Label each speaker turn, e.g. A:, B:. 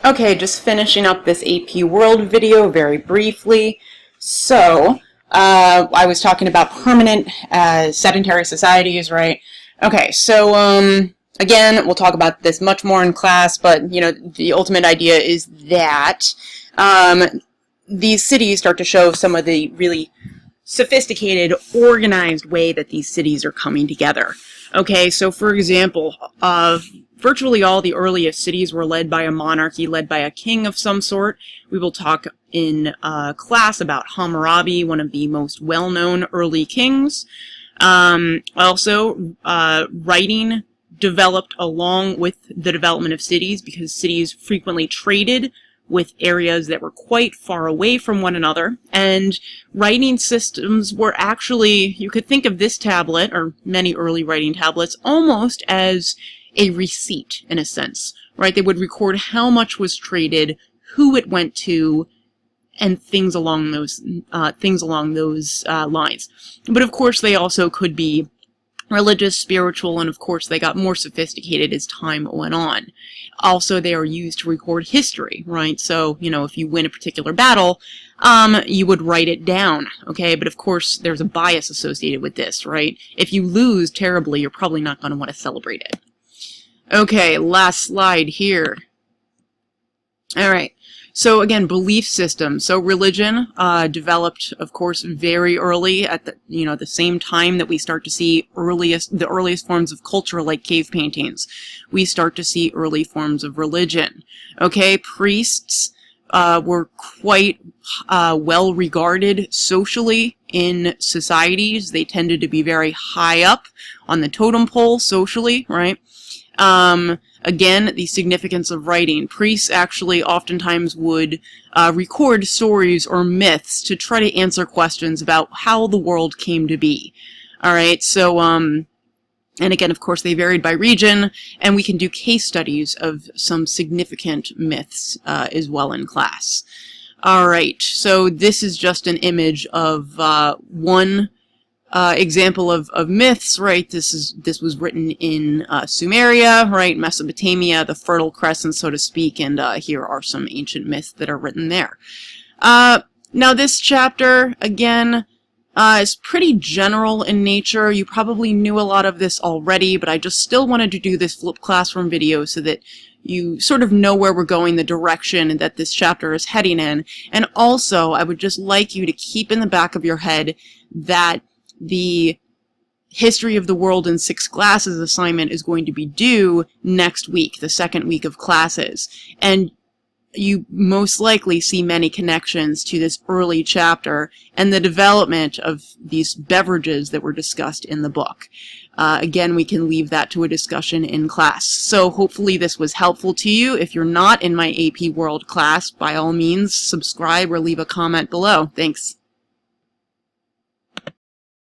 A: Okay, just finishing up this AP World video very briefly. So, I was talking about permanent sedentary societies, right? Okay, so, again, we'll talk about this much more in class, but, the ultimate idea is that these cities start to show some of the really sophisticated, organized way that these cities are coming together. Okay, so for example, virtually all the earliest cities were led by a monarchy, led by a king of some sort. We will talk in class about Hammurabi, one of the most well-known early kings. Also, writing developed along with the development of cities because cities frequently traded with areas that were quite far away from one another, and writing systems were actually, you could think of this tablet, or many early writing tablets, almost as a receipt, in a sense, right? They would record how much was traded, who it went to, and things along those lines. But of course, they also could be religious, spiritual, and of course they got more sophisticated as time went on. Also, they are used to record history, right? So, if you win a particular battle, you would write it down, okay? But of course, there's a bias associated with this, right? If you lose terribly, you're probably not going to want to celebrate it. Okay, last slide here. All right. So again, belief system. So religion developed, of course, very early at the same time that we start to see the earliest forms of culture, like cave paintings. We start to see early forms of religion. Okay, priests were quite well regarded socially in societies. They tended to be very high up on the totem pole socially, right? Again, the significance of writing. Priests actually oftentimes would record stories or myths to try to answer questions about how the world came to be. Alright, so, and again, of course, they varied by region, and we can do case studies of some significant myths as well in class. Alright, so this is just an image of one example of myths, right? This was written in Sumeria, right? Mesopotamia, the Fertile Crescent, so to speak, and here are some ancient myths that are written there. Now this chapter, again, is pretty general in nature. You probably knew a lot of this already, but I just still wanted to do this flipped classroom video so that you sort of know where we're going, the direction that this chapter is heading in. And also, I would just like you to keep in the back of your head that the History of the World in 6 classes assignment is going to be due next week, the second week of classes. And you most likely see many connections to this early chapter and the development of these beverages that were discussed in the book. Again, we can leave that to a discussion in class. So hopefully this was helpful to you. If you're not in my AP World class, by all means, subscribe or leave a comment below. Thanks.